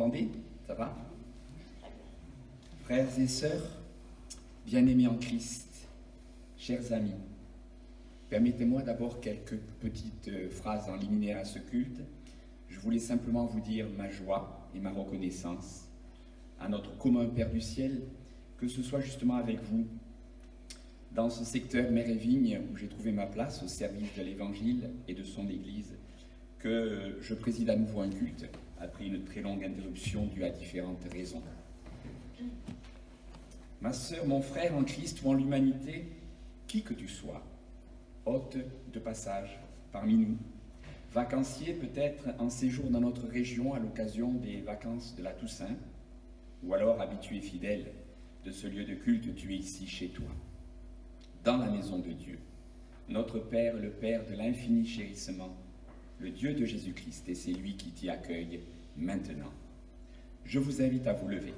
m'entendez? Ça va? Frères et sœurs, bien-aimés en Christ, chers amis, permettez-moi d'abord quelques petites phrases en liminaire à ce culte. Je voulais simplement vous dire ma joie et ma reconnaissance à notre commun Père du ciel, que ce soit justement avec vous, dans ce secteur Mer et Vigne, où j'ai trouvé ma place au service de l'Évangile et de son Église, que je préside à nouveau un culte, après une très longue interruption due à différentes raisons. Ma sœur, mon frère en Christ ou en l'humanité, qui que tu sois, hôte de passage parmi nous, vacancier peut-être en séjour dans notre région à l'occasion des vacances de la Toussaint, ou alors habitué fidèle de ce lieu de culte, tu es ici chez toi, dans la maison de Dieu, notre Père, le Père de l'infini chérissement, le Dieu de Jésus-Christ, et c'est lui qui t'y accueille maintenant. Je vous invite à vous lever.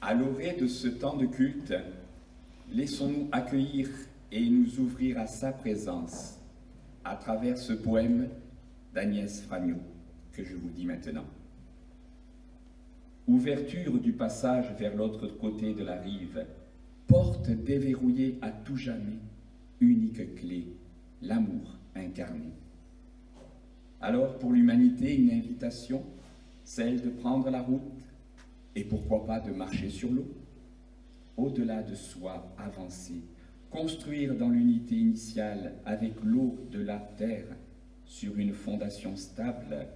À l'orée de ce temps de culte, laissons-nous accueillir et nous ouvrir à sa présence à travers ce poème d'Agnès Fragno que je vous dis maintenant. Ouverture du passage vers l'autre côté de la rive, porte déverrouillée à tout jamais, unique clé, l'amour incarné. Alors pour l'humanité, une invitation, celle de prendre la route, et pourquoi pas de marcher sur l'eau. Au-delà de soi, avancer, construire dans l'unité initiale avec l'eau de la terre, sur une fondation stable,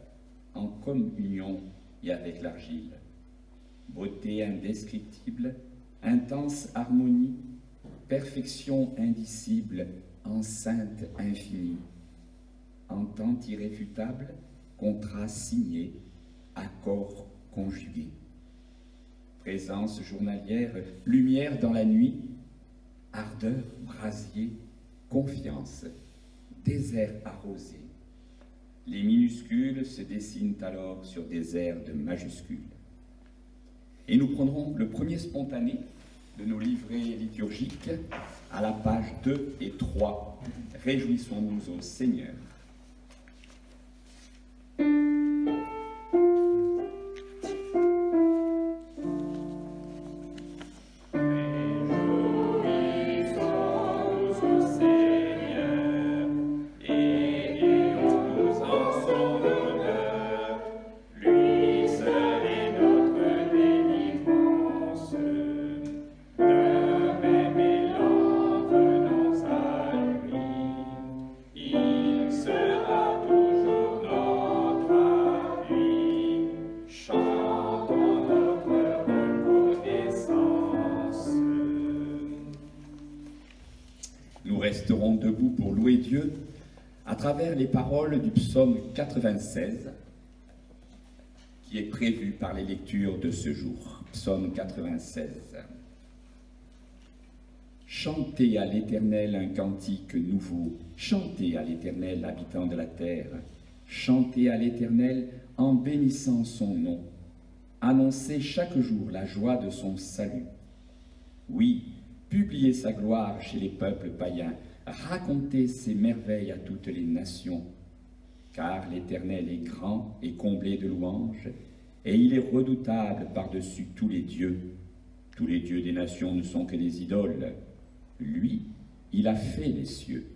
en communion et avec l'argile. Beauté indescriptible, intense harmonie, perfection indicible, enceinte infinie. Entente irréfutable, contrat signé, accord conjugué. Présence journalière, lumière dans la nuit, ardeur, brasier, confiance, désert arrosé. Les minuscules se dessinent alors sur des airs de majuscules. Et nous prendrons le premier spontané de nos livrets liturgiques à la page 2 et 3. Réjouissons-nous au Seigneur. Resterons debout pour louer Dieu à travers les paroles du psaume 96 qui est prévu par les lectures de ce jour. Psaume 96. Chantez à l'Éternel un cantique nouveau, chantez à l'Éternel, habitant de la terre, chantez à l'Éternel en bénissant son nom, annoncez chaque jour la joie de son salut. Oui, publiez sa gloire chez les peuples païens, racontez ses merveilles à toutes les nations, car l'Éternel est grand et comblé de louanges, et il est redoutable par-dessus tous les dieux. Tous les dieux des nations ne sont que des idoles. Lui, il a fait les cieux.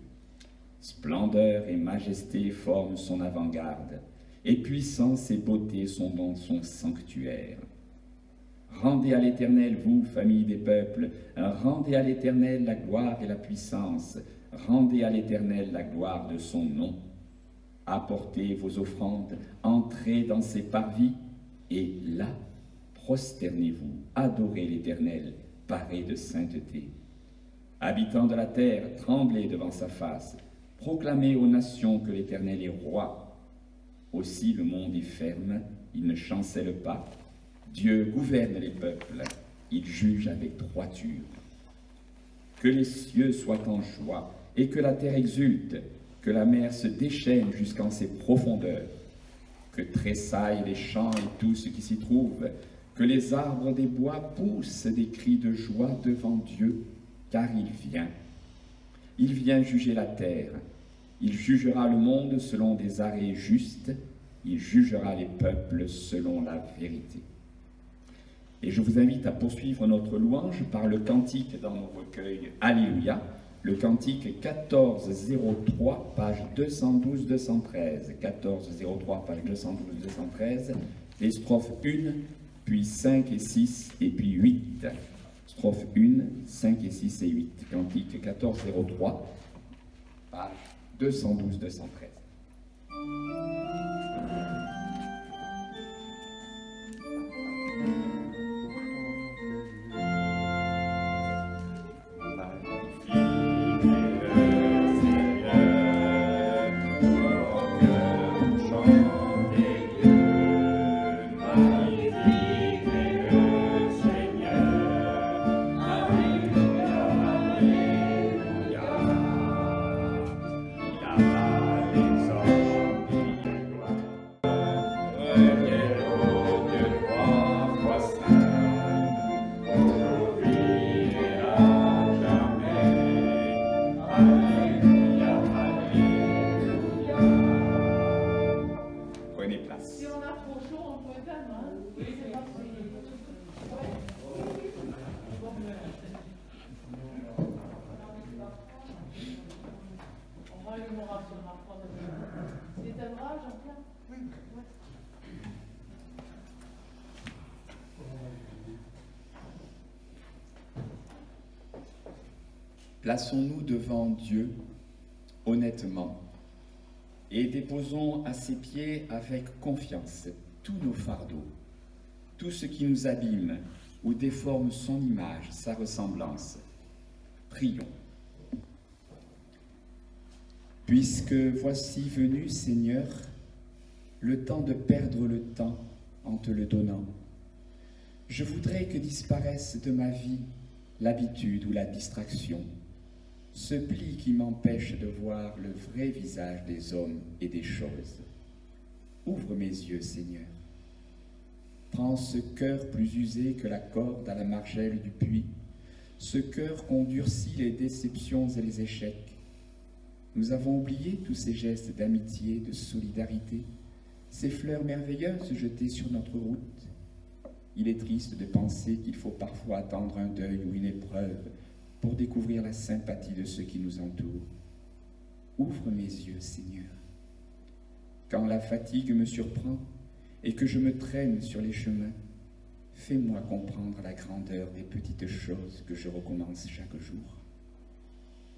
Splendeur et majesté forment son avant-garde, et puissance et beauté sont dans son sanctuaire. Rendez à l'Éternel, vous, famille des peuples, rendez à l'Éternel la gloire et la puissance, rendez à l'Éternel la gloire de son nom. Apportez vos offrandes, entrez dans ses parvis, et là, prosternez-vous, adorez l'Éternel, paré de sainteté. Habitants de la terre, tremblez devant sa face, proclamez aux nations que l'Éternel est roi. Aussi le monde est ferme, il ne chancelle pas. Dieu gouverne les peuples, il juge avec droiture. Que les cieux soient en joie et que la terre exulte, que la mer se déchaîne jusqu'en ses profondeurs, que tressaillent les champs et tout ce qui s'y trouve, que les arbres des bois poussent des cris de joie devant Dieu, car il vient. Il vient juger la terre, Il jugera le monde selon des arrêts justes. Il jugera les peuples selon la vérité. Et je vous invite à poursuivre notre louange par le cantique dans nos recueils Alléluia, le cantique 1403, page 212-213. 1403, page 212-213, les strophes 1, puis 5 et 6, et puis 8. Strophes 1, 5 et 6 et 8. Cantique 1403, page 212-213. Plaçons-nous devant Dieu honnêtement et déposons à ses pieds avec confiance tous nos fardeaux, tout ce qui nous abîme ou déforme son image, sa ressemblance. Prions. Puisque voici venu, Seigneur, le temps de perdre le temps en te le donnant, je voudrais que disparaisse de ma vie l'habitude ou la distraction, ce pli qui m'empêche de voir le vrai visage des hommes et des choses. Ouvre mes yeux, Seigneur. Prends ce cœur plus usé que la corde à la margelle du puits, ce cœur qu'ont durci les déceptions et les échecs. Nous avons oublié tous ces gestes d'amitié, de solidarité, ces fleurs merveilleuses jetées sur notre route. Il est triste de penser qu'il faut parfois attendre un deuil ou une épreuve pour découvrir la sympathie de ceux qui nous entourent. Ouvre mes yeux, Seigneur. Quand la fatigue me surprend et que je me traîne sur les chemins, fais-moi comprendre la grandeur des petites choses que je recommence chaque jour.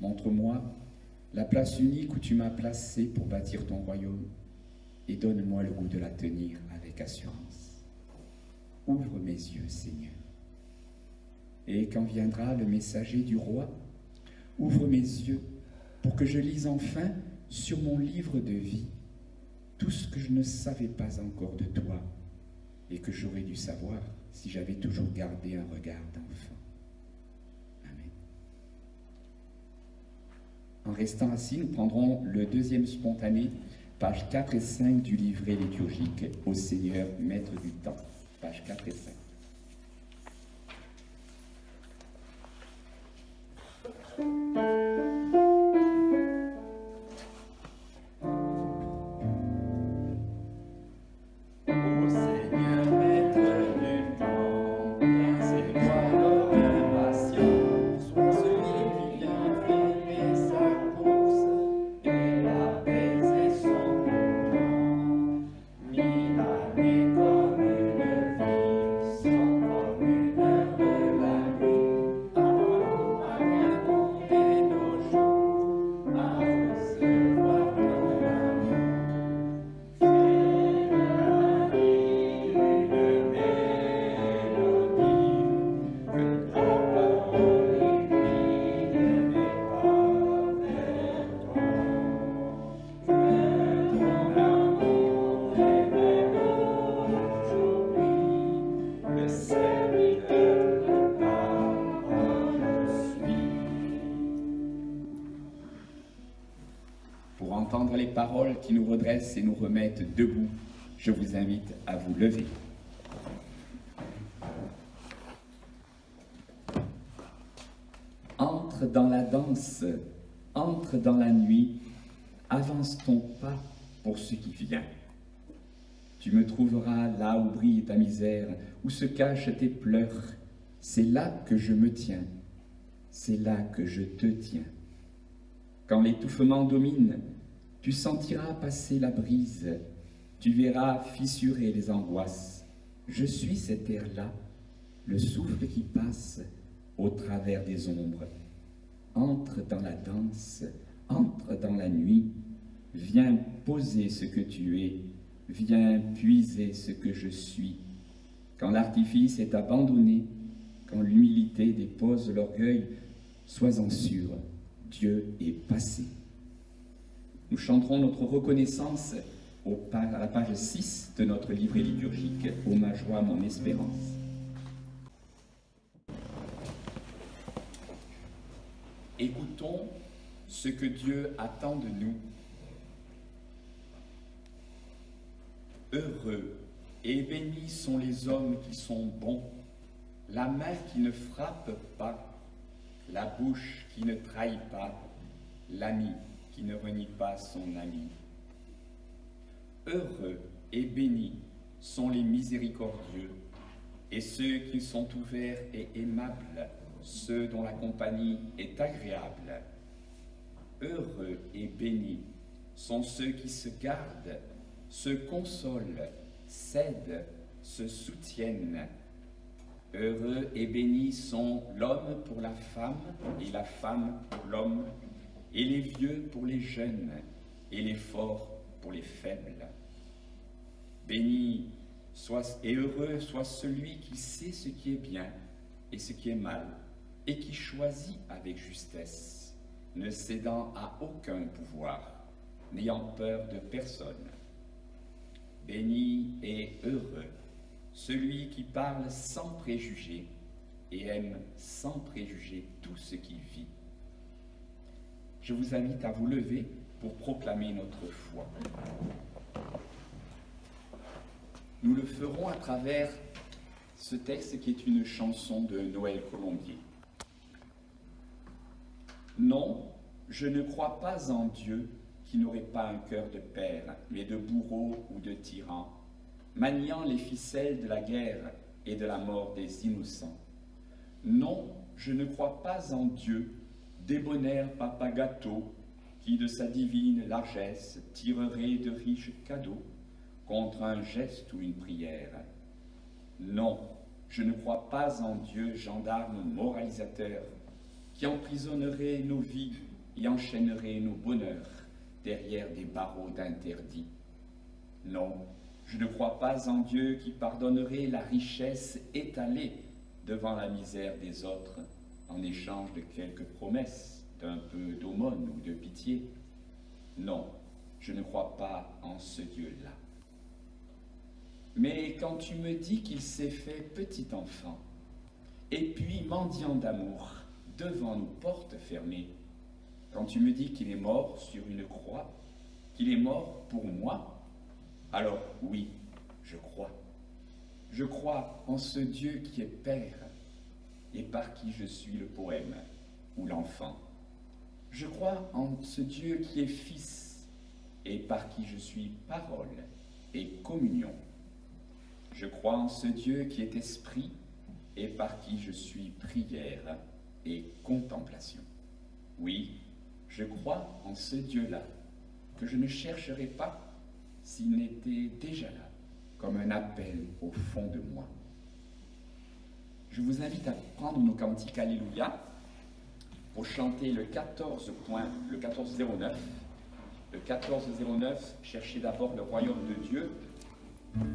Montre-moi la place unique où tu m'as placée pour bâtir ton royaume et donne-moi le goût de la tenir avec assurance. Ouvre mes yeux, Seigneur. Et quand viendra le messager du roi, ouvre mes yeux pour que je lise enfin sur mon livre de vie tout ce que je ne savais pas encore de toi et que j'aurais dû savoir si j'avais toujours gardé un regard d'enfant. Amen. En restant assis, nous prendrons le deuxième spontané, pages 4 et 5 du livret liturgique au Seigneur, Maître du temps. Pages 4 et 5. Les paroles qui nous redressent et nous remettent debout, je vous invite à vous lever. Entre dans la danse, entre dans la nuit, avance ton pas pour ce qui vient. Tu me trouveras là où brille ta misère, où se cachent tes pleurs. C'est là que je me tiens, c'est là que je te tiens. Quand l'étouffement domine, tu sentiras passer la brise, tu verras fissurer les angoisses. Je suis cet air-là, le souffle qui passe au travers des ombres. Entre dans la danse, entre dans la nuit, viens poser ce que tu es, viens puiser ce que je suis. Quand l'artifice est abandonné, quand l'humilité dépose l'orgueil, sois-en sûr, Dieu est passé. Nous chanterons notre reconnaissance à la page 6 de notre livret liturgique, « Ô ma joie, mon espérance ». Écoutons ce que Dieu attend de nous. Heureux et bénis sont les hommes qui sont bons, la main qui ne frappe pas, la bouche qui ne trahit pas, l'ami qui ne renie pas son ami. Heureux et bénis sont les miséricordieux, et ceux qui sont ouverts et aimables, ceux dont la compagnie est agréable. Heureux et bénis sont ceux qui se gardent, se consolent, s'aident, se soutiennent. Heureux et bénis sont l'homme pour la femme et la femme pour l'homme, et les vieux pour les jeunes, et les forts pour les faibles. Béni et heureux soit celui qui sait ce qui est bien et ce qui est mal, et qui choisit avec justesse, ne cédant à aucun pouvoir, n'ayant peur de personne. Béni et heureux celui qui parle sans préjugés et aime sans préjugés tout ce qui vit. Je vous invite à vous lever pour proclamer notre foi. Nous le ferons à travers ce texte qui est une chanson de Noël Colombier. Non, je ne crois pas en Dieu qui n'aurait pas un cœur de père, mais de bourreau ou de tyran, maniant les ficelles de la guerre et de la mort des innocents. Non, je ne crois pas en Dieu, débonnaire papa gâteau, qui de sa divine largesse tirerait de riches cadeaux contre un geste ou une prière. Non, je ne crois pas en Dieu, gendarme moralisateur, qui emprisonnerait nos vies et enchaînerait nos bonheurs derrière des barreaux d'interdits. Non, je ne crois pas en Dieu qui pardonnerait la richesse étalée devant la misère des autres en échange de quelques promesses, d'un peu d'aumône ou de pitié. Non, je ne crois pas en ce Dieu-là. Mais quand tu me dis qu'il s'est fait petit enfant, et puis mendiant d'amour, devant nos portes fermées, quand tu me dis qu'il est mort sur une croix, qu'il est mort pour moi, alors oui, je crois. Je crois en ce Dieu qui est Père et par qui je suis le poème ou l'enfant. Je crois en ce Dieu qui est Fils et par qui je suis parole et communion. Je crois en ce Dieu qui est Esprit et par qui je suis prière et contemplation. Oui, je crois en ce Dieu-là, que je ne chercherai pas s'il n'était déjà là, comme un appel au fond de moi. Je vous invite à prendre nos cantiques Alléluia pour chanter le 14.09. Le 1409, cherchez d'abord le royaume de Dieu,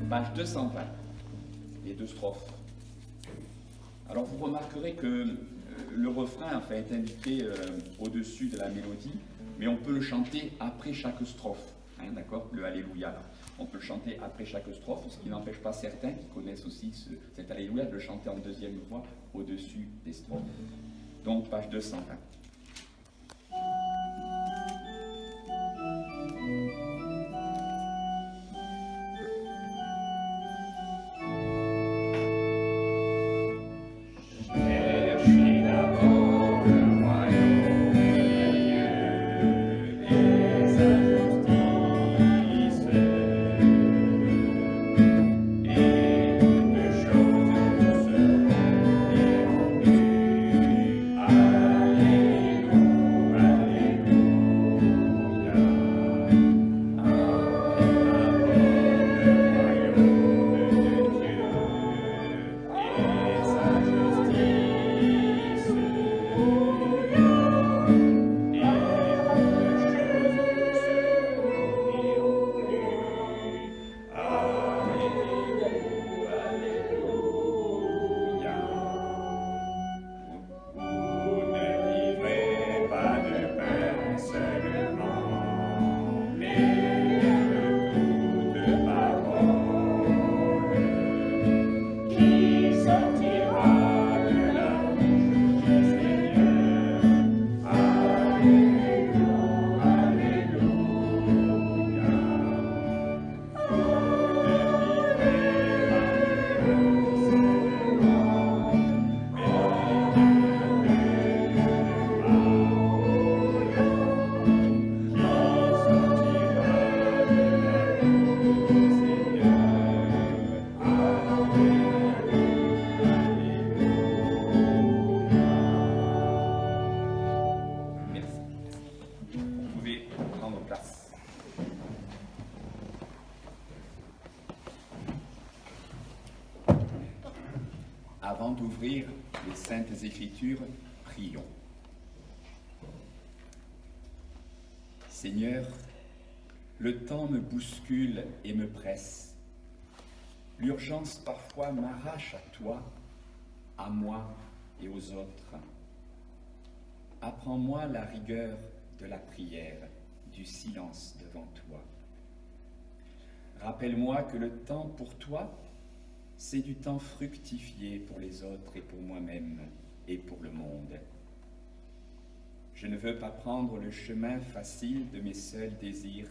page 220, les deux strophes. Alors vous remarquerez que le refrain est indiqué au-dessus de la mélodie, mais on peut le chanter après chaque strophe. D'accord, le Alléluia, on peut le chanter après chaque strophe, ce qui n'empêche pas certains qui connaissent aussi cet Alléluia de le chanter en deuxième voix au-dessus des strophes. Donc, page 220. Cherchez d'abord le royaume de Dieu et sa Avant d'ouvrir les Saintes Écritures, prions. Seigneur, le temps me bouscule et me presse. L'urgence parfois m'arrache à toi, à moi et aux autres. Apprends-moi la rigueur de la prière, du silence devant toi. Rappelle-moi que le temps pour toi, c'est du temps fructifié pour les autres et pour moi-même et pour le monde. Je ne veux pas prendre le chemin facile de mes seuls désirs,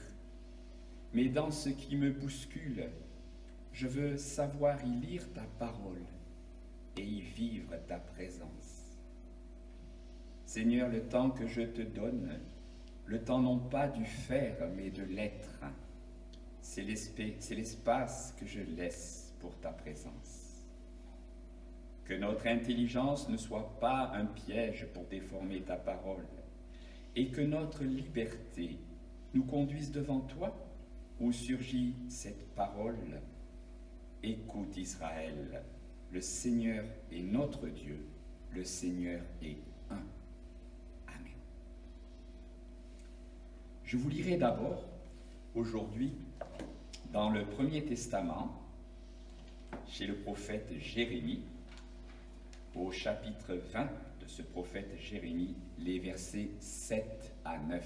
mais dans ce qui me bouscule, je veux savoir y lire ta parole et y vivre ta présence. Seigneur, le temps que je te donne, le temps non pas du faire, mais de l'être, c'est l'espace que je laisse pour ta présence. Que notre intelligence ne soit pas un piège pour déformer ta parole, et que notre liberté nous conduise devant toi, où surgit cette parole. Écoute Israël, le Seigneur est notre Dieu, le Seigneur est un. Amen. Je vous lirai d'abord, aujourd'hui, dans le Premier Testament, chez le prophète Jérémie, au chapitre 20 de ce prophète Jérémie, les versets 7 à 9.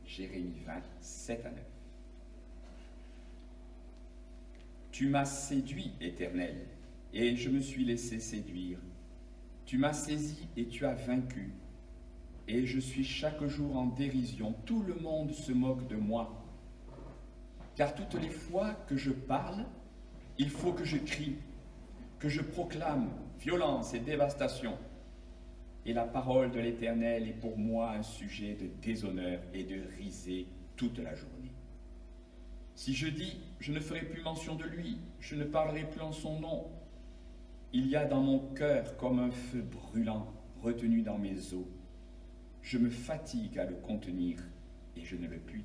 Jérémie 20, 7 à 9. Tu m'as séduit, Éternel, et je me suis laissé séduire. Tu m'as saisi et tu as vaincu, et je suis chaque jour en dérision. Tout le monde se moque de moi. Car toutes les fois que je parle, il faut que je crie, que je proclame violence et dévastation. Et la parole de l'Éternel est pour moi un sujet de déshonneur et de risée toute la journée. Si je dis, je ne ferai plus mention de lui, je ne parlerai plus en son nom, il y a dans mon cœur comme un feu brûlant retenu dans mes os. Je me fatigue à le contenir et je ne le puis.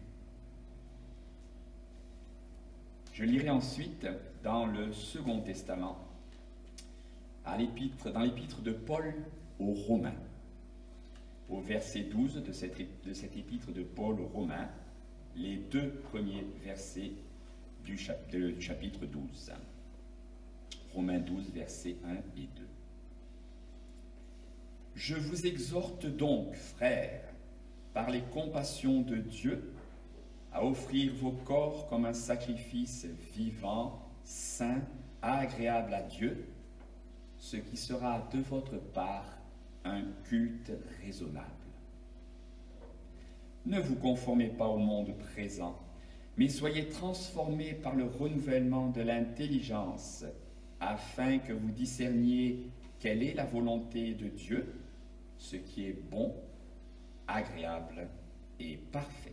Je lirai ensuite dans le Second Testament, dans l'épître de Paul aux Romains, au verset 12 de cette épître de Paul aux Romains, les deux premiers versets du chapitre 12. Romains 12, versets 1 et 2. Je vous exhorte donc, frères, par les compassions de Dieu, à offrir vos corps comme un sacrifice vivant, saint, agréable à Dieu, ce qui sera de votre part un culte raisonnable. Ne vous conformez pas au monde présent, mais soyez transformés par le renouvellement de l'intelligence, afin que vous discerniez quelle est la volonté de Dieu, ce qui est bon, agréable et parfait.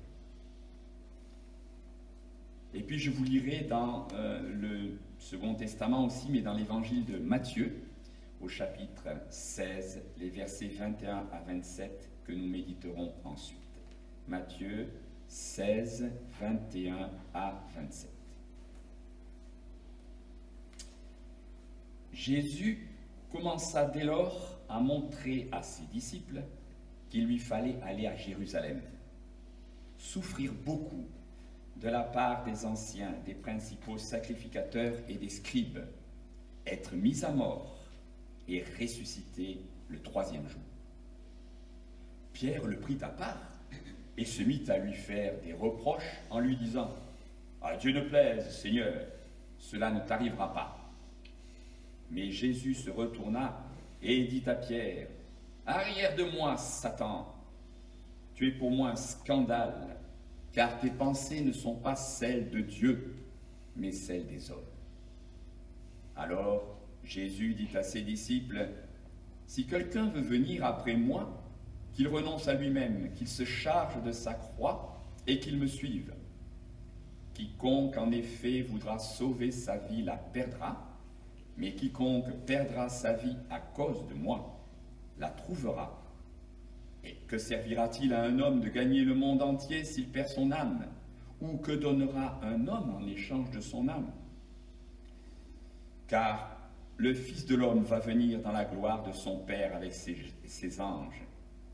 Et puis je vous lirai dans le Second Testament aussi, mais dans l'évangile de Matthieu, au chapitre 16, les versets 21 à 27 que nous méditerons ensuite. Matthieu 16, 21 à 27. Jésus commença dès lors à montrer à ses disciples qu'il lui fallait aller à Jérusalem, souffrir beaucoup de la part des anciens, des principaux sacrificateurs et des scribes, être mis à mort et ressusciter le troisième jour. Pierre le prit à part et se mit à lui faire des reproches en lui disant « À Dieu ne plaise, Seigneur, cela ne t'arrivera pas. » Mais Jésus se retourna et dit à Pierre « Arrière de moi, Satan, tu es pour moi un scandale, car tes pensées ne sont pas celles de Dieu, mais celles des hommes. » Alors Jésus dit à ses disciples, « Si quelqu'un veut venir après moi, qu'il renonce à lui-même, qu'il se charge de sa croix et qu'il me suive. Quiconque en effet voudra sauver sa vie la perdra, mais quiconque perdra sa vie à cause de moi la trouvera. Et que servira-t-il à un homme de gagner le monde entier s'il perd son âme? Ou que donnera un homme en échange de son âme? Car le Fils de l'homme va venir dans la gloire de son Père avec ses anges.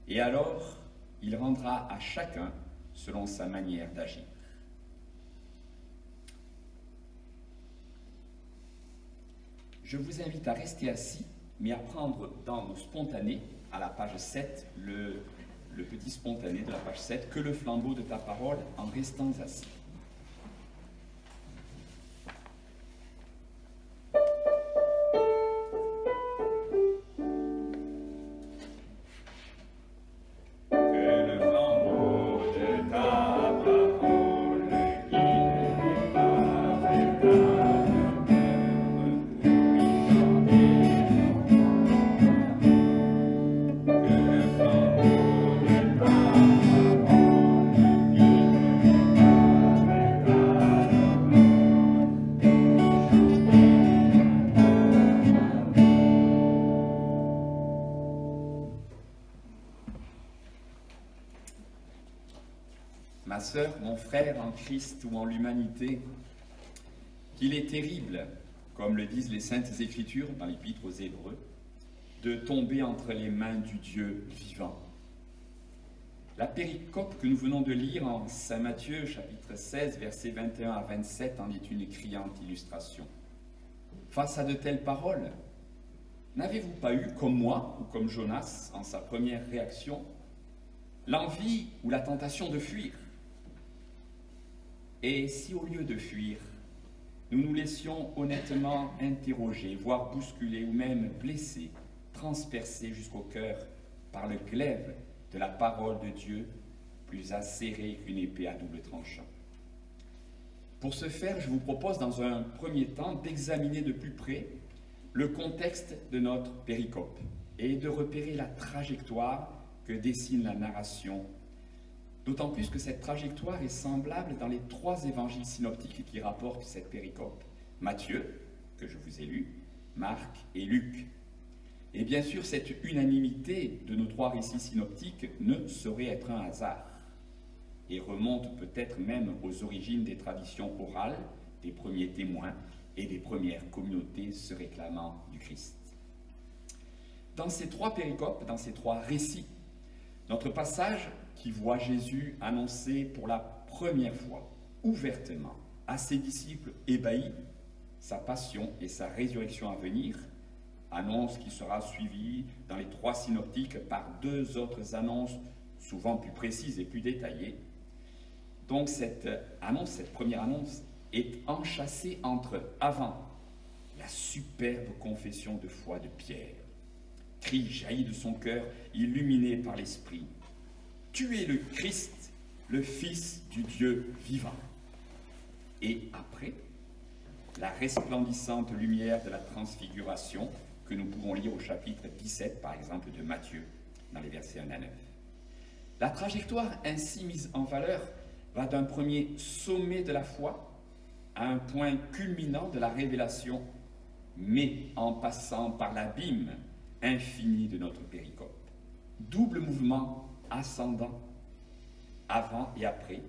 Et alors, il rendra à chacun selon sa manière d'agir. Je vous invite à rester assis, mais à prendre dans nos spontanés, à la page 7, le petit spontané de la page 7, que le flambeau de ta parole en restant assis. Ma sœur, mon frère en Christ ou en l'humanité, qu'il est terrible, comme le disent les Saintes Écritures dans l'Épître aux Hébreux, de tomber entre les mains du Dieu vivant. La péricope que nous venons de lire en Saint Matthieu, chapitre 16, versets 21 à 27, en est une criante illustration. Face à de telles paroles, n'avez-vous pas eu, comme moi ou comme Jonas, en sa première réaction, l'envie ou la tentation de fuir? Et si au lieu de fuir, nous nous laissions honnêtement interroger, voire bousculer ou même blesser, transpercer jusqu'au cœur par le glaive de la parole de Dieu, plus acérée qu'une épée à double tranchant. Pour ce faire, je vous propose dans un premier temps d'examiner de plus près le contexte de notre péricope et de repérer la trajectoire que dessine la narration. D'autant plus que cette trajectoire est semblable dans les trois évangiles synoptiques qui rapportent cette péricope. Matthieu, que je vous ai lu, Marc et Luc. Et bien sûr, cette unanimité de nos trois récits synoptiques ne saurait être un hasard et remonte peut-être même aux origines des traditions orales, des premiers témoins et des premières communautés se réclamant du Christ. Dans ces trois péricopes, dans ces trois récits, notre passage qui voit Jésus annoncer pour la première fois, ouvertement, à ses disciples ébahis, sa passion et sa résurrection à venir, annonce qui sera suivie dans les trois synoptiques par deux autres annonces souvent plus précises et plus détaillées. Donc cette première annonce, est enchâssée entre, avant, la superbe confession de foi de Pierre, cri jaillit de son cœur, illuminé par l'Esprit. Tu es le Christ, le Fils du Dieu vivant. Et après, la resplendissante lumière de la transfiguration que nous pouvons lire au chapitre 17, par exemple, de Matthieu, dans les versets 1 à 9. La trajectoire ainsi mise en valeur va d'un premier sommet de la foi à un point culminant de la révélation, mais en passant par l'abîme infini de notre péricope. Double mouvement ascendant, avant et après,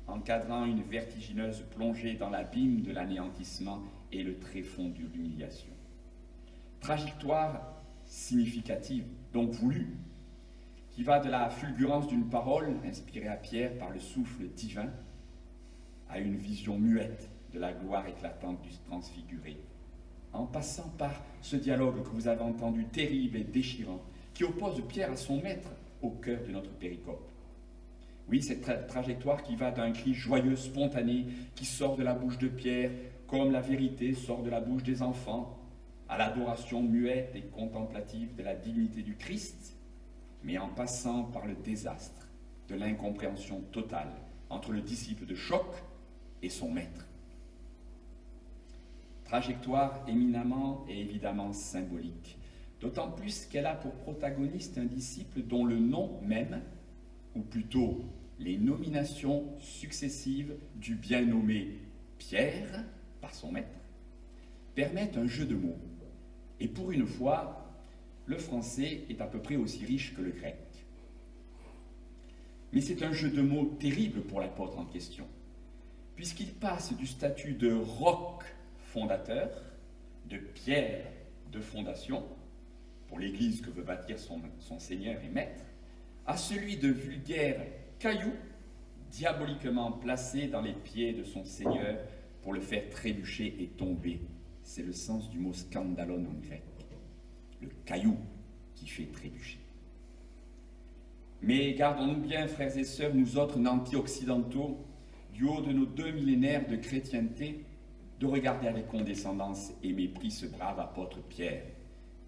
encadrant une vertigineuse plongée dans l'abîme de l'anéantissement et le tréfonds de l'humiliation. Trajectoire significative, donc voulue, qui va de la fulgurance d'une parole inspirée à Pierre par le souffle divin à une vision muette de la gloire éclatante du transfiguré, en passant par ce dialogue que vous avez entendu, terrible et déchirant, qui oppose Pierre à son maître au cœur de notre péricope. Oui, cette trajectoire qui va d'un cri joyeux, spontané, qui sort de la bouche de Pierre, comme la vérité sort de la bouche des enfants, à l'adoration muette et contemplative de la dignité du Christ, mais en passant par le désastre de l'incompréhension totale entre le disciple de choc et son maître. Trajectoire éminemment et évidemment symbolique, d'autant plus qu'elle a pour protagoniste un disciple dont le nom même, ou plutôt les nominations successives du bien nommé Pierre par son maître, permettent un jeu de mots. Et pour une fois, le français est à peu près aussi riche que le grec. Mais c'est un jeu de mots terrible pour l'apôtre en question, puisqu'il passe du statut de roc fondateur, de pierre de fondation, pour l'Église que veut bâtir son Seigneur et Maître, à celui de vulgaires cailloux diaboliquement placés dans les pieds de son Seigneur pour le faire trébucher et tomber. C'est le sens du mot scandalon en grec, le caillou qui fait trébucher. Mais gardons-nous bien, frères et sœurs, nous autres nantis occidentaux, du haut de nos 2 millénaires de chrétienté, de regarder avec condescendance et mépris ce brave apôtre Pierre,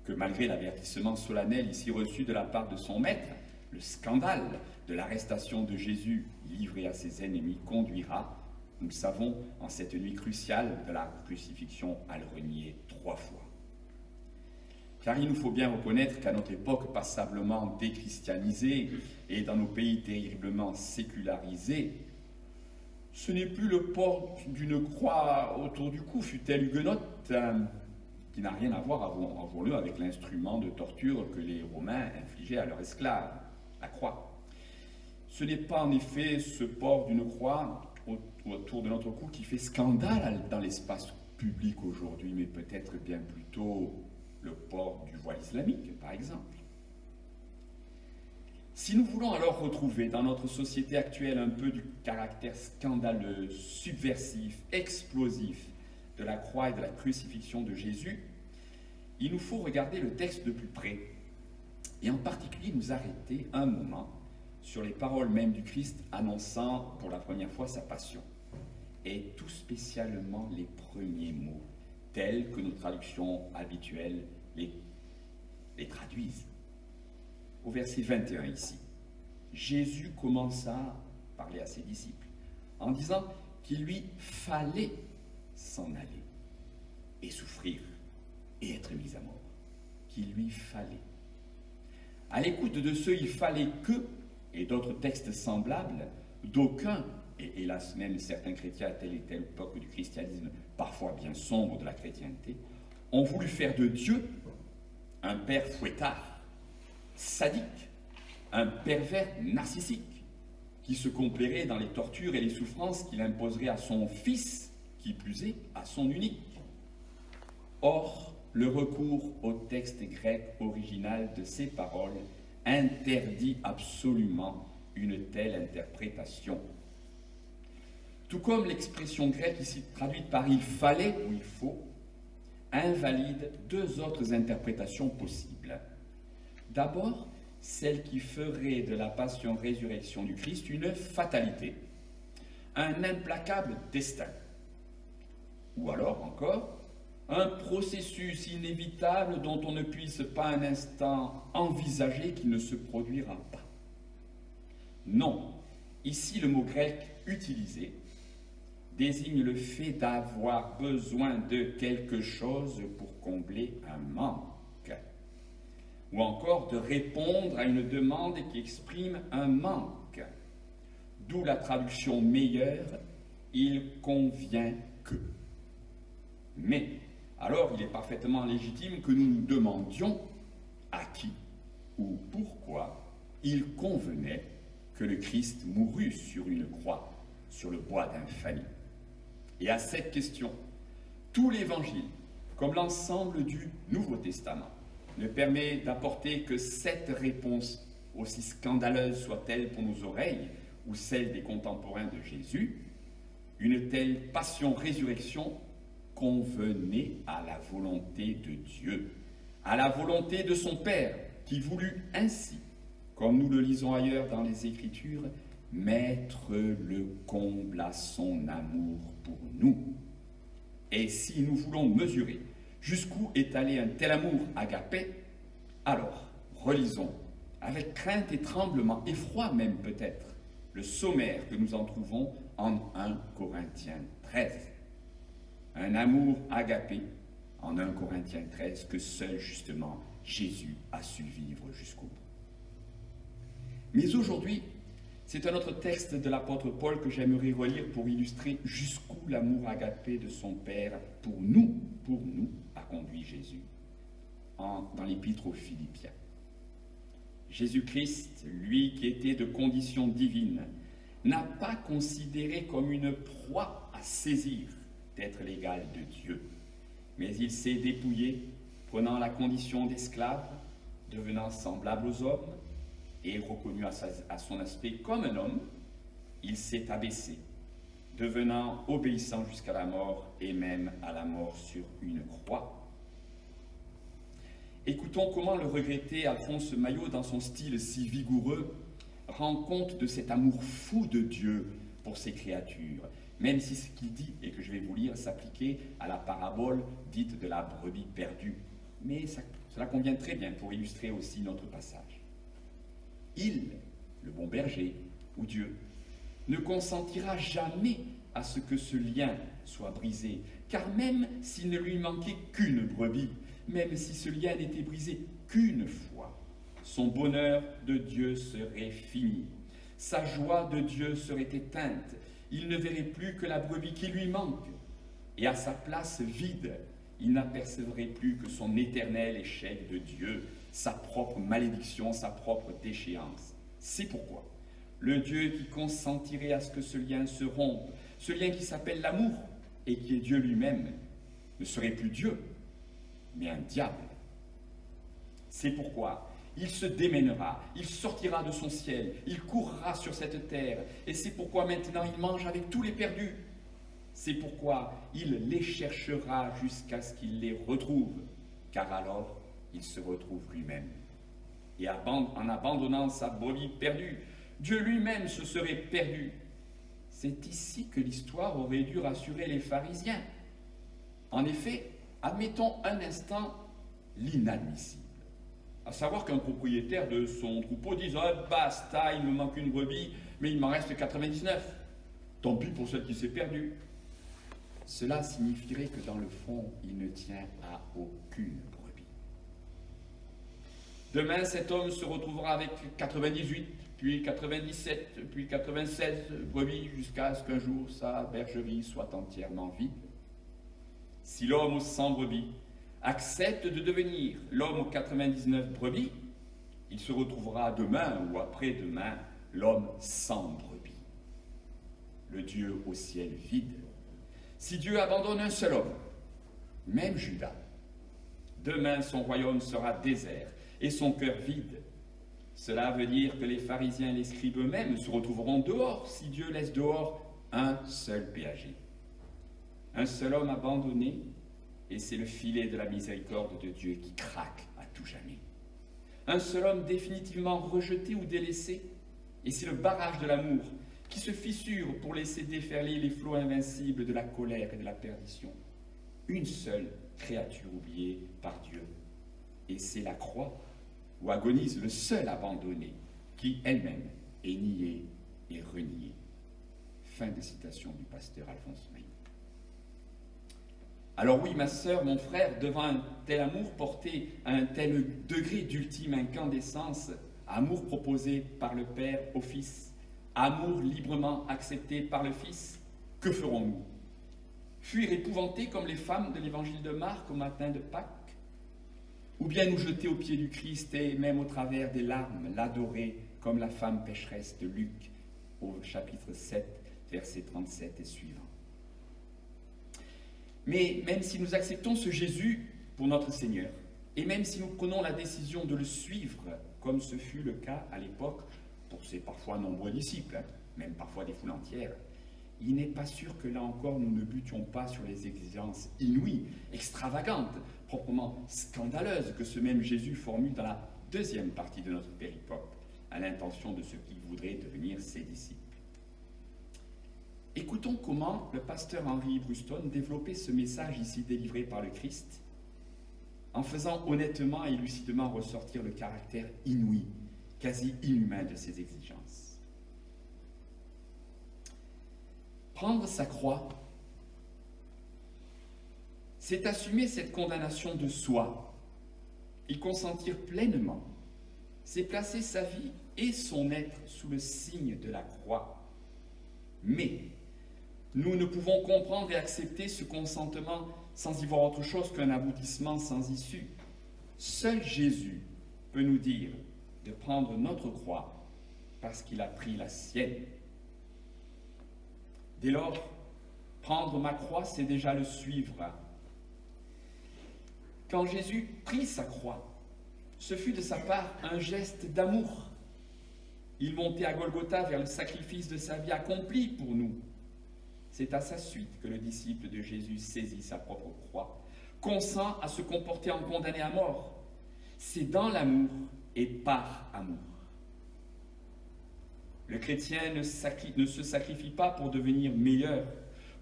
que malgré l'avertissement solennel ici reçu de la part de son maître, le scandale de l'arrestation de Jésus livré à ses ennemis conduira, nous le savons, en cette nuit cruciale de la crucifixion, à le renier 3 fois. Car il nous faut bien reconnaître qu'à notre époque passablement déchristianisée et dans nos pays terriblement sécularisés, ce n'est plus le port d'une croix autour du cou, fût-elle huguenote, qui n'a rien à voir, avouons-le, avec l'instrument de torture que les Romains infligeaient à leurs esclaves, la croix. Ce n'est pas en effet ce port d'une croix autour de notre cou qui fait scandale dans l'espace public aujourd'hui, mais peut-être bien plutôt le port du voile islamique, par exemple. Si nous voulons alors retrouver dans notre société actuelle un peu du caractère scandaleux, subversif, explosif de la croix et de la crucifixion de Jésus, il nous faut regarder le texte de plus près et en particulier nous arrêter un moment sur les paroles même du Christ annonçant pour la première fois sa passion, et tout spécialement les premiers mots, tels que nos traductions habituelles les traduisent. Au verset 21 ici, Jésus commença à parler à ses disciples en disant qu'il lui fallait s'en aller et souffrir et être mis à mort. Qu'il lui fallait. À l'écoute de ce « il fallait que » et d'autres textes semblables, d'aucuns, et hélas même certains chrétiens à telle et telle époque du christianisme, parfois bien sombre de la chrétienté, ont voulu faire de Dieu un père fouettard, sadique, un pervers narcissique, qui se complairait dans les tortures et les souffrances qu'il imposerait à son fils, qui plus est, à son unique. Or, le recours au texte grec original de ces paroles interdit absolument une telle interprétation. Tout comme l'expression grecque ici traduite par « il fallait » ou « il faut », invalide 2 autres interprétations possibles. D'abord, celle qui ferait de la passion-résurrection du Christ une fatalité, un implacable destin, ou alors encore, un processus inévitable dont on ne puisse pas un instant envisager qu'il ne se produira pas. Non, ici le mot grec utilisé désigne le fait d'avoir besoin de quelque chose pour combler un manque, ou encore de répondre à une demande qui exprime un manque, d'où la traduction meilleure « il convient que ». Mais, alors il est parfaitement légitime que nous nous demandions à qui ou pourquoi il convenait que le Christ mourût sur une croix, sur le bois d'infamie. Et à cette question, tout l'Évangile, comme l'ensemble du Nouveau Testament, ne permet d'apporter que 7 réponses, aussi scandaleuses soient-elles pour nos oreilles ou celles des contemporains de Jésus. Une telle passion-résurrection convenait à la volonté de Dieu, à la volonté de son Père, qui voulut ainsi, comme nous le lisons ailleurs dans les Écritures, mettre le comble à son amour pour nous. Et si nous voulons mesurer jusqu'où est allé un tel amour agapé, alors relisons avec crainte et tremblement, effroi même peut-être, le sommaire que nous en trouvons en 1 Corinthiens 13. Un amour agapé en 1 Corinthiens 13 que seul justement Jésus a su vivre jusqu'au bout. Mais aujourd'hui, c'est un autre texte de l'apôtre Paul que j'aimerais relire pour illustrer jusqu'où l'amour agapé de son Père pour nous, a conduit Jésus, dans l'épître aux Philippiens. Jésus-Christ, lui qui était de condition divine, n'a pas considéré comme une proie à saisir d'être l'égal de Dieu, mais il s'est dépouillé, prenant la condition d'esclave, devenant semblable aux hommes, et reconnu à son aspect comme un homme, il s'est abaissé, devenant obéissant jusqu'à la mort, et même à la mort sur une croix. Écoutons comment le regretté Alphonse Maillot, dans son style si vigoureux, rend compte de cet amour fou de Dieu pour ses créatures, même si ce qu'il dit, et que je vais vous lire, s'appliquait à la parabole dite de la brebis perdue. Mais cela convient très bien pour illustrer aussi notre passage. Il, le bon berger, ou Dieu, ne consentira jamais à ce que ce lien soit brisé, car même s'il ne lui manquait qu'une brebis, même si ce lien n'était brisé qu'une fois, son bonheur de Dieu serait fini. Sa joie de Dieu serait éteinte. Il ne verrait plus que la brebis qui lui manque. Et à sa place vide, il n'apercevrait plus que son éternel échec de Dieu, sa propre malédiction, sa propre déchéance. C'est pourquoi le Dieu qui consentirait à ce que ce lien se rompe, ce lien qui s'appelle l'amour et qui est Dieu lui-même, ne serait plus Dieu, mais un diable. C'est pourquoi il se démènera, il sortira de son ciel, il courra sur cette terre, et c'est pourquoi maintenant il mange avec tous les perdus. C'est pourquoi il les cherchera jusqu'à ce qu'il les retrouve, car alors il se retrouve lui-même. Et en abandonnant sa brebis perdue, Dieu lui-même se serait perdu. C'est ici que l'histoire aurait dû rassurer les pharisiens. En effet, admettons un instant l'inadmissible. À savoir qu'un propriétaire de son troupeau dise « Oh, basta, il me manque une brebis, mais il m'en reste 99. Tant pis pour celle qui s'est perdue. » Cela signifierait que dans le fond, il ne tient à aucune brebis. Demain, cet homme se retrouvera avec 98, puis 97, puis 96 brebis, jusqu'à ce qu'un jour sa bergerie soit entièrement vide. Si l'homme aux 100 brebis accepte de devenir l'homme aux 99 brebis, il se retrouvera demain ou après-demain l'homme sans brebis, le Dieu au ciel vide. Si Dieu abandonne un seul homme, même Judas, demain son royaume sera désert et son cœur vide. Cela veut dire que les pharisiens et les scribes eux-mêmes se retrouveront dehors si Dieu laisse dehors un seul péager. Un seul homme abandonné, et c'est le filet de la miséricorde de Dieu qui craque à tout jamais. Un seul homme définitivement rejeté ou délaissé, et c'est le barrage de l'amour qui se fissure pour laisser déferler les flots invincibles de la colère et de la perdition. Une seule créature oubliée par Dieu, et c'est la croix où agonise le seul abandonné, qui elle-même est nié et renié. Fin de citation du pasteur Alphonse Maillot. Alors oui, ma sœur, mon frère, devant un tel amour porté à un tel degré d'ultime incandescence, amour proposé par le Père au Fils, amour librement accepté par le Fils, que ferons-nous? Fuir épouvantés comme les femmes de l'évangile de Marc au matin de Pâques? Ou bien nous jeter aux pieds du Christ et même au travers des larmes, l'adorer comme la femme pécheresse de Luc au chapitre 7, versets 37 et suivants? Mais même si nous acceptons ce Jésus pour notre Seigneur, et même si nous prenons la décision de le suivre, comme ce fut le cas à l'époque pour ses parfois nombreux disciples, même parfois des foules entières, il n'est pas sûr que là encore nous ne butions pas sur les exigences inouïes, extravagantes, proprement scandaleuses que ce même Jésus formule dans la deuxième partie de notre péricope, à l'intention de ceux qui voudraient devenir ses disciples. Écoutons comment le pasteur Henry Bruston développait ce message ici délivré par le Christ, en faisant honnêtement et lucidement ressortir le caractère inouï, quasi inhumain de ses exigences. Prendre sa croix, c'est assumer cette condamnation de soi, y consentir pleinement, c'est placer sa vie et son être sous le signe de la croix. Mais nous ne pouvons comprendre et accepter ce consentement sans y voir autre chose qu'un aboutissement sans issue. Seul Jésus peut nous dire de prendre notre croix parce qu'il a pris la sienne. Dès lors, prendre ma croix, c'est déjà le suivre. Quand Jésus prit sa croix, ce fut de sa part un geste d'amour. Il montait à Golgotha vers le sacrifice de sa vie accompli pour nous. C'est à sa suite que le disciple de Jésus saisit sa propre croix, consent à se comporter en condamné à mort. C'est dans l'amour et par amour. Le chrétien ne se sacrifie pas pour devenir meilleur,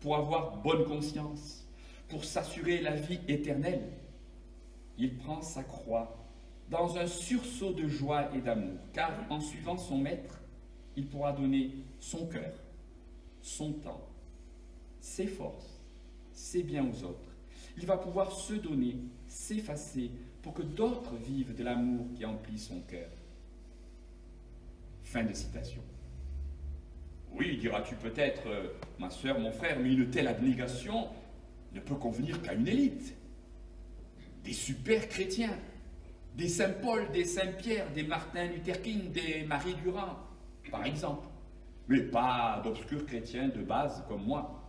pour avoir bonne conscience, pour s'assurer la vie éternelle. Il prend sa croix dans un sursaut de joie et d'amour, car en suivant son maître, il pourra donner son cœur, son temps, ses forces, ses biens aux autres. Il va pouvoir se donner, s'effacer, pour que d'autres vivent de l'amour qui emplit son cœur. Fin de citation. Oui, diras-tu peut-être, ma sœur, mon frère, mais une telle abnégation ne peut convenir qu'à une élite. Des super chrétiens, des Saint Paul, des Saint Pierre, des Martin Luther King, des Marie Durand, par exemple. Mais pas d'obscurs chrétiens de base comme moi.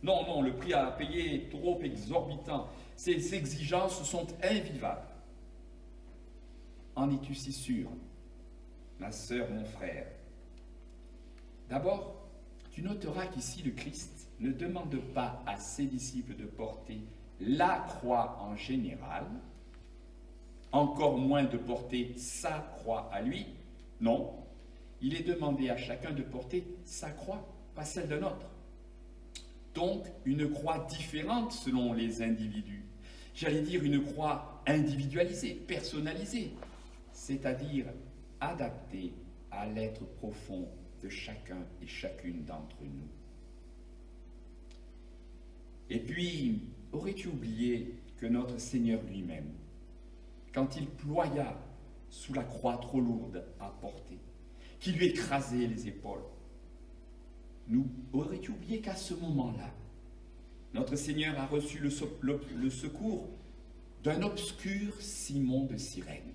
Non, non, le prix à payer est trop exorbitant. Ces exigences sont invivables. En es-tu si sûr, ma sœur, mon frère? D'abord, tu noteras qu'ici le Christ ne demande pas à ses disciples de porter la croix en général, encore moins de porter sa croix à lui. Non, il est demandé à chacun de porter sa croix, pas celle d'un autre. Donc, une croix différente selon les individus. J'allais dire une croix individualisée, personnalisée, c'est-à-dire adaptée à l'être profond de chacun et chacune d'entre nous. Et puis, aurais-tu oublié que notre Seigneur lui-même, quand il ploya sous la croix trop lourde à porter, qui lui écrasait les épaules, aurais-tu oublié qu'à ce moment-là, notre Seigneur a reçu le secours d'un obscur Simon de Cyrène,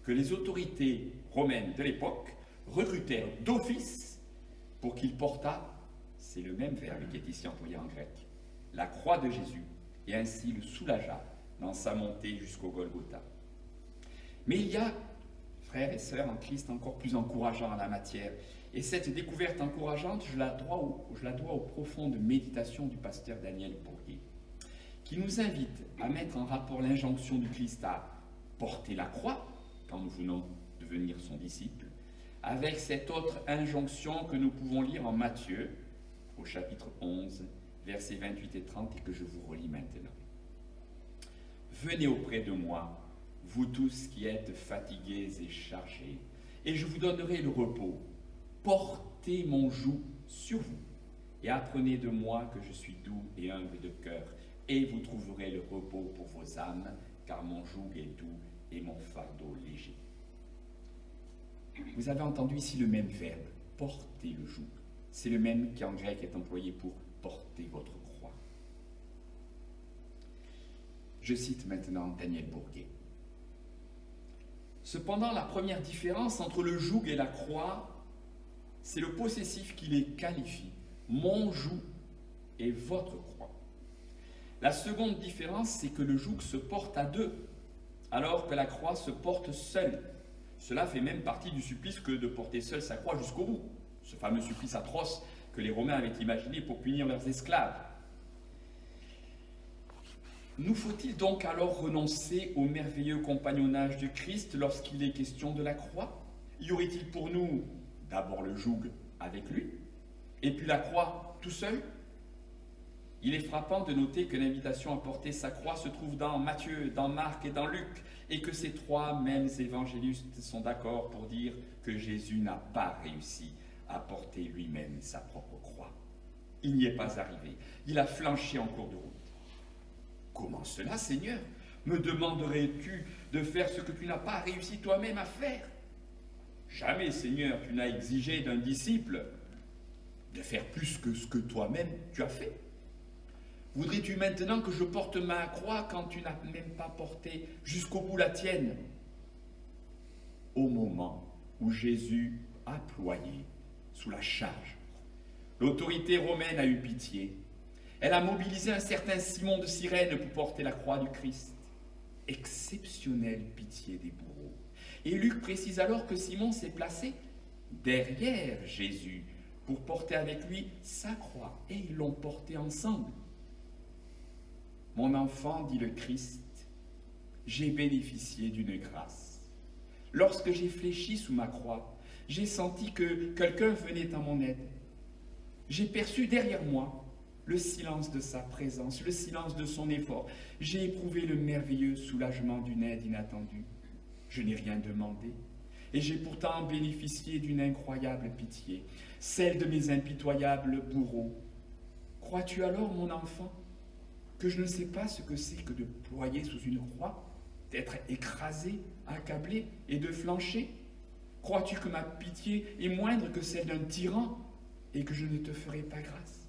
que les autorités romaines de l'époque recrutèrent d'office pour qu'il portât, c'est le même verbe qui est ici employé en grec, la croix de Jésus, et ainsi le soulagea dans sa montée jusqu'au Golgotha. Mais il y a, frères et sœurs en Christ, encore plus encourageant en la matière. Et cette découverte encourageante, je la dois aux profondes méditations du pasteur Daniel Bourguet, qui nous invite à mettre en rapport l'injonction du Christ à porter la croix, quand nous venons devenir son disciple, avec cette autre injonction que nous pouvons lire en Matthieu, au chapitre 11, versets 28 et 30, et que je vous relis maintenant. Venez auprès de moi, vous tous qui êtes fatigués et chargés, et je vous donnerai le repos. Portez mon joug sur vous, et apprenez de moi que je suis doux et humble de cœur, et vous trouverez le repos pour vos âmes, car mon joug est doux et mon fardeau léger. Vous avez entendu ici le même verbe, porter le joug. C'est le même qui en grec est employé pour porter votre croix. Je cite maintenant Daniel Bourguet. Cependant, la première différence entre le joug et la croix, c'est le possessif qui les qualifie. Mon joug et votre croix. La seconde différence, c'est que le joug se porte à deux, alors que la croix se porte seule. Cela fait même partie du supplice que de porter seul sa croix jusqu'au bout. Ce fameux supplice atroce que les Romains avaient imaginé pour punir leurs esclaves. Nous faut-il donc alors renoncer au merveilleux compagnonnage du Christ lorsqu'il est question de la croix? Y aurait-il pour nous d'abord le joug avec lui, et puis la croix tout seul? Il est frappant de noter que l'invitation à porter sa croix se trouve dans Matthieu, dans Marc et dans Luc, et que ces trois mêmes évangélistes sont d'accord pour dire que Jésus n'a pas réussi à porter lui-même sa propre croix. Il n'y est pas arrivé. Il a flanché en cours de route. Comment cela, Seigneur? Me demanderais-tu de faire ce que tu n'as pas réussi toi-même à faire? Jamais, Seigneur, tu n'as exigé d'un disciple de faire plus que ce que toi-même tu as fait. Voudrais-tu maintenant que je porte ma croix quand tu n'as même pas porté jusqu'au bout la tienne? Au moment où Jésus a ployé sous la charge, l'autorité romaine a eu pitié. Elle a mobilisé un certain Simon de Cyrène pour porter la croix du Christ. exceptionnelle pitié des bourreaux. Et Luc précise alors que Simon s'est placé derrière Jésus pour porter avec lui sa croix. Et ils l'ont porté ensemble. Mon enfant, dit le Christ, j'ai bénéficié d'une grâce. Lorsque j'ai fléchi sous ma croix, j'ai senti que quelqu'un venait à mon aide. J'ai perçu derrière moi le silence de sa présence, le silence de son effort. J'ai éprouvé le merveilleux soulagement d'une aide inattendue. Je n'ai rien demandé, et j'ai pourtant bénéficié d'une incroyable pitié, celle de mes impitoyables bourreaux. Crois-tu alors, mon enfant, que je ne sais pas ce que c'est que de ployer sous une croix, d'être écrasé, accablé et de flancher? Crois-tu que ma pitié est moindre que celle d'un tyran et que je ne te ferai pas grâce?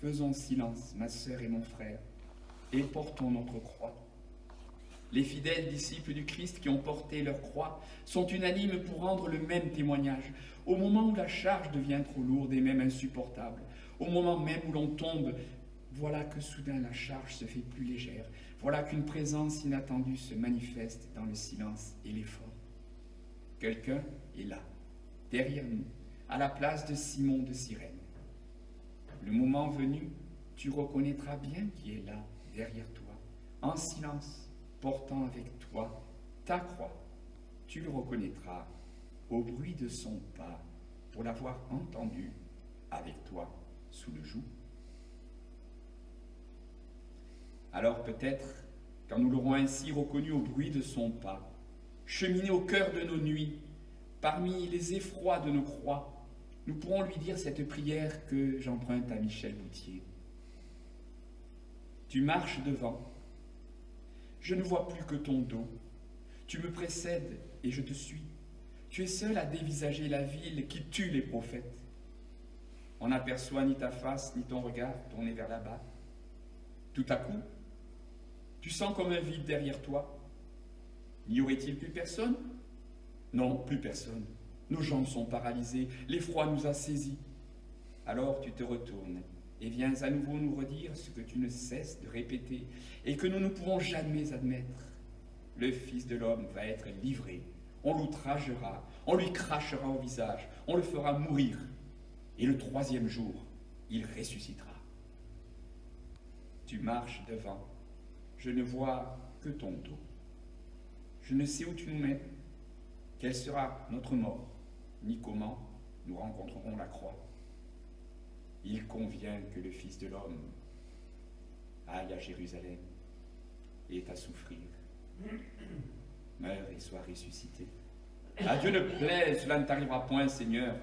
Faisons silence, ma sœur et mon frère, et portons notre croix. Les fidèles disciples du Christ qui ont porté leur croix sont unanimes pour rendre le même témoignage. Au moment où la charge devient trop lourde et même insupportable, au moment même où l'on tombe, voilà que soudain la charge se fait plus légère. Voilà qu'une présence inattendue se manifeste dans le silence et l'effort. Quelqu'un est là, derrière nous, à la place de Simon de Cyrène. Le moment venu, tu reconnaîtras bien qui est là, derrière toi, en silence, portant avec toi ta croix. Tu le reconnaîtras au bruit de son pas, pour l'avoir entendu avec toi sous le joug. Alors peut-être, quand nous l'aurons ainsi reconnu au bruit de son pas, cheminer au cœur de nos nuits, parmi les effrois de nos croix, nous pourrons lui dire cette prière que j'emprunte à Michel Boutier. Tu marches devant, je ne vois plus que ton dos, tu me précèdes et je te suis. Tu es seul à dévisager la ville qui tue les prophètes. On n'aperçoit ni ta face ni ton regard tourné vers là-bas. Tout à coup, tu sens comme un vide derrière toi. N'y aurait-il plus personne? Non, plus personne. Nos jambes sont paralysées, l'effroi nous a saisis. Alors tu te retournes et viens à nouveau nous redire ce que tu ne cesses de répéter et que nous ne pouvons jamais admettre. Le Fils de l'homme va être livré, on l'outragera, on lui crachera au visage, on le fera mourir, et le troisième jour, il ressuscitera. Tu marches devant, je ne vois que ton dos. Je ne sais où tu nous mènes, quelle sera notre mort, ni comment nous rencontrerons la croix. Il convient que le Fils de l'homme aille à Jérusalem et ait à souffrir, meure et soit ressuscité. À Dieu ne plaise, cela ne t'arrivera point, Seigneur.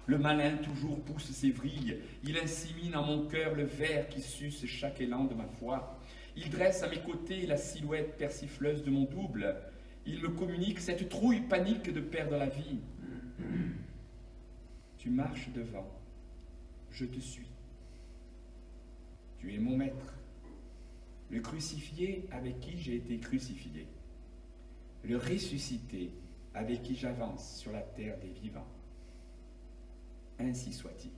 Le malin toujours pousse ses vrilles, il insémine en mon cœur le ver qui suce chaque élan de ma foi. Il dresse à mes côtés la silhouette persifleuse de mon double. Il me communique cette trouille panique de perdre la vie. Tu marches devant, je te suis. Tu es mon maître, le crucifié avec qui j'ai été crucifié, le ressuscité avec qui j'avance sur la terre des vivants. Ainsi soit-il.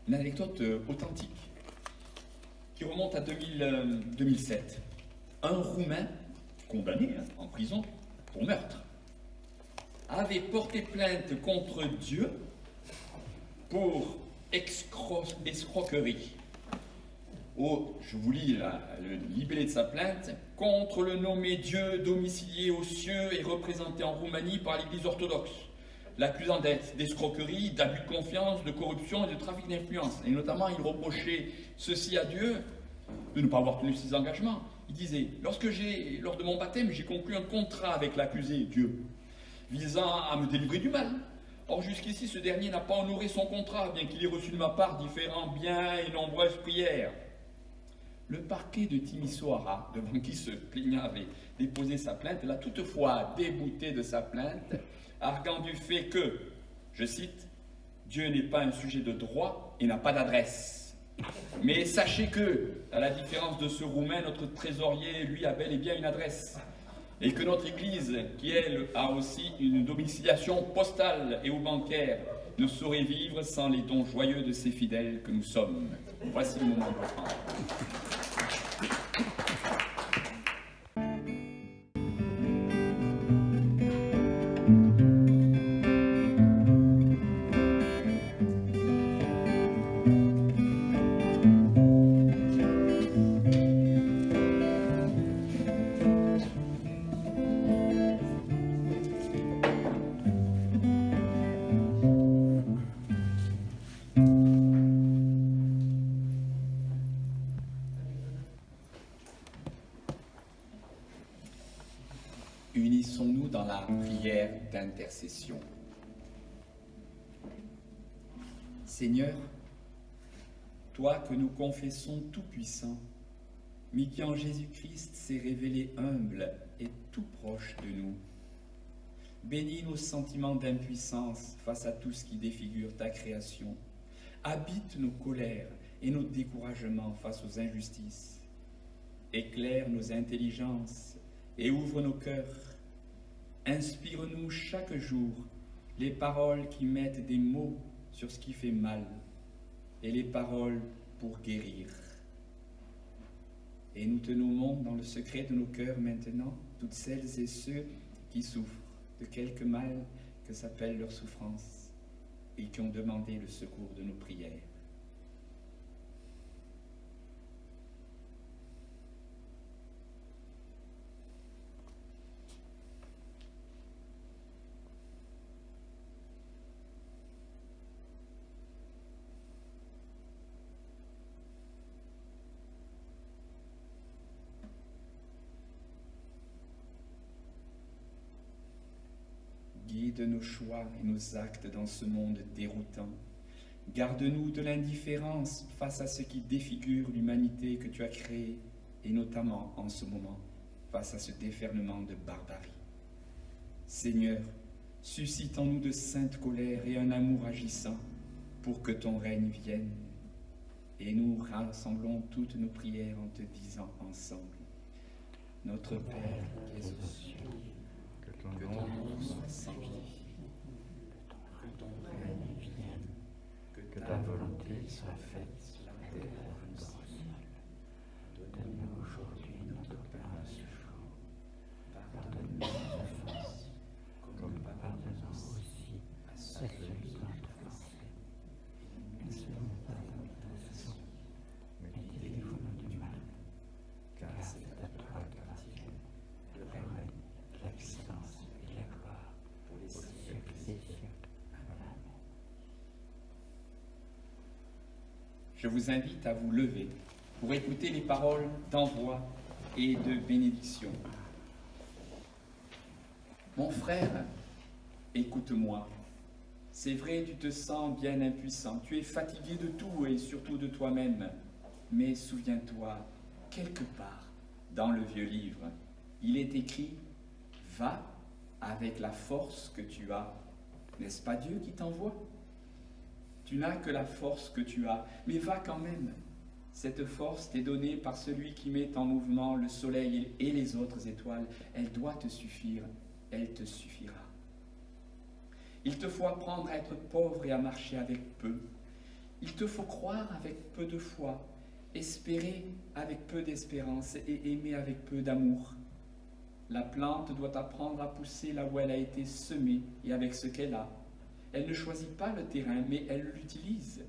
une anecdote authentique qui remonte à 2007. Un Roumain, condamné en prison pour meurtre, avait porté plainte contre Dieu pour escroquerie. Oh, je vous lis le libellé de sa plainte. Contre le nommé Dieu domicilié aux cieux et représenté en Roumanie par l'Église orthodoxe, l'accusant d'escroquerie, d'abus de confiance, de corruption et de trafic d'influence. Et notamment, il reprochait ceci à Dieu, de ne pas avoir tenu ses engagements. Il disait, lors de mon baptême, j'ai conclu un contrat avec l'accusé, Dieu, visant à me délivrer du mal. Or, jusqu'ici, ce dernier n'a pas honoré son contrat, bien qu'il ait reçu de ma part différents biens et nombreuses prières. Le parquet de Timisoara, devant qui ce plaignant avait déposé sa plainte, l'a toutefois débouté de sa plainte, arguant du fait que, je cite, « Dieu n'est pas un sujet de droit et n'a pas d'adresse. Mais sachez que, à la différence de ce Roumain, notre trésorier, lui, a bel et bien une adresse. Et que notre Église, qui elle a aussi une domiciliation postale et ou bancaire, ne saurait vivre sans les dons joyeux de ses fidèles que nous sommes. » Voici le moment de reprendre. Unissons-nous dans la prière d'intercession. Seigneur, toi que nous confessons tout-puissant, mais qui en Jésus-Christ s'est révélé humble et tout proche de nous, bénis nos sentiments d'impuissance face à tout ce qui défigure ta création, habite nos colères et nos découragements face aux injustices, éclaire nos intelligences et ouvre nos cœurs. Inspire-nous chaque jour les paroles qui mettent des mots sur ce qui fait mal et les paroles pour guérir. Et nous te nommons dans le secret de nos cœurs maintenant toutes celles et ceux qui souffrent de quelque mal que s'appelle leur souffrance et qui ont demandé le secours de nos prières. Guide nos choix et nos actes dans ce monde déroutant. Garde-nous de l'indifférence face à ce qui défigure l'humanité que tu as créée, et notamment en ce moment, face à ce déferlement de barbarie. Seigneur, suscite en nous de saintes colères et un amour agissant pour que ton règne vienne. Et nous rassemblons toutes nos prières en te disant ensemble, notre Père qui es aux cieux, que ton nom soit sanctifié, que ton règne vienne, que ta volonté soit faite sur la terre comme dans le ciel. Donne-nous aujourd'hui notre pain de ce jour. Pardonne-nous nos offenses, comme nous pardonnons aussi à ceux qui nous ont offensés. Et ne nous mets pas dans la tentation, mais délivre-nous du mal. Car c'est à toi qu'appartiennent le règne, la puissance et la gloire pour les siècles des siècles. Amen. Je vous invite à vous lever pour écouter les paroles d'envoi et de bénédiction. Mon frère, écoute-moi. C'est vrai, tu te sens bien impuissant, tu es fatigué de tout et surtout de toi-même. Mais souviens-toi, quelque part dans le vieux livre, il est écrit « Va avec la force que tu as ». N'est-ce pas Dieu qui t'envoie? Tu n'as que la force que tu as, mais va quand même. Cette force t'est donnée par celui qui met en mouvement le soleil et les autres étoiles. Elle doit te suffire, elle te suffira. Il te faut apprendre à être pauvre et à marcher avec peu. Il te faut croire avec peu de foi, espérer avec peu d'espérance et aimer avec peu d'amour. La plante doit apprendre à pousser là où elle a été semée et avec ce qu'elle a. Elle ne choisit pas le terrain, mais elle l'utilise.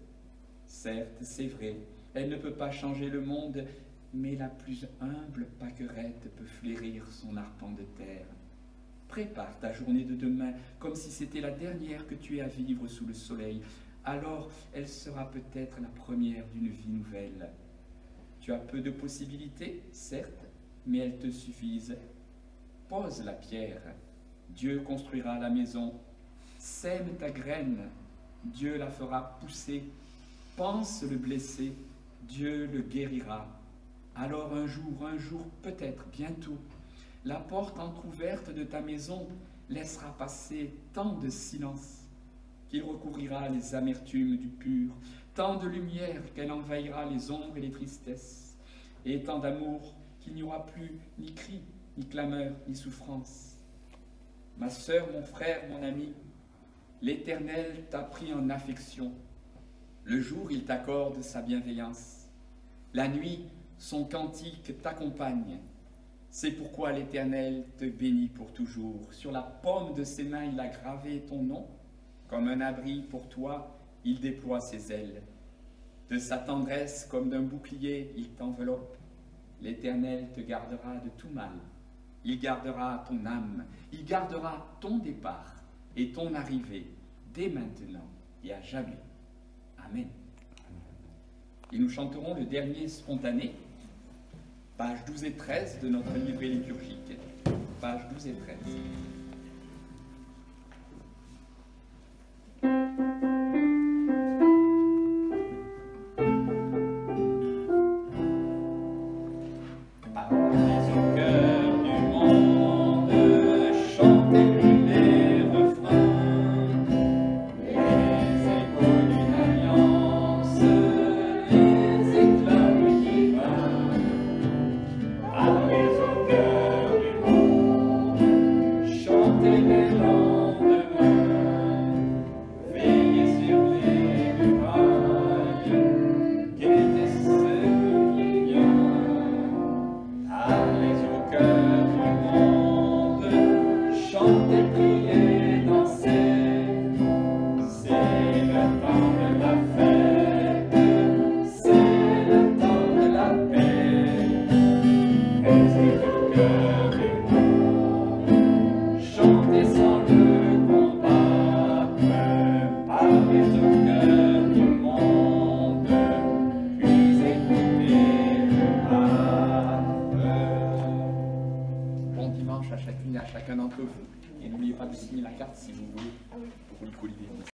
Certes, c'est vrai, elle ne peut pas changer le monde, mais la plus humble pâquerette peut fleurir son arpent de terre. Prépare ta journée de demain comme si c'était la dernière que tu aies à vivre sous le soleil. Alors, elle sera peut-être la première d'une vie nouvelle. Tu as peu de possibilités, certes, mais elles te suffisent. Pose la pierre, Dieu construira la maison. Sème ta graine, Dieu la fera pousser. Pense le blessé, Dieu le guérira. Alors un jour, peut-être bientôt, la porte entr'ouverte de ta maison laissera passer tant de silence qu'il recouvrira les amertumes du pur, tant de lumière qu'elle envahira les ombres et les tristesses, et tant d'amour qu'il n'y aura plus ni cri, ni clameur, ni souffrance. Ma sœur, mon frère, mon ami, l'Éternel t'a pris en affection. Le jour, il t'accorde sa bienveillance. La nuit, son cantique t'accompagne. C'est pourquoi l'Éternel te bénit pour toujours. Sur la paume de ses mains, il a gravé ton nom. Comme un abri pour toi, il déploie ses ailes. De sa tendresse, comme d'un bouclier, il t'enveloppe. L'Éternel te gardera de tout mal. Il gardera ton âme. Il gardera ton départ et ton arrivée, dès maintenant et à jamais. Amen. Et nous chanterons le dernier spontané, pages 12 et 13 de notre livret liturgique. Pages 12 et 13. À chacune et à chacun d'entre vous. Et n'oubliez pas de signer la carte si vous voulez pour Nicolas.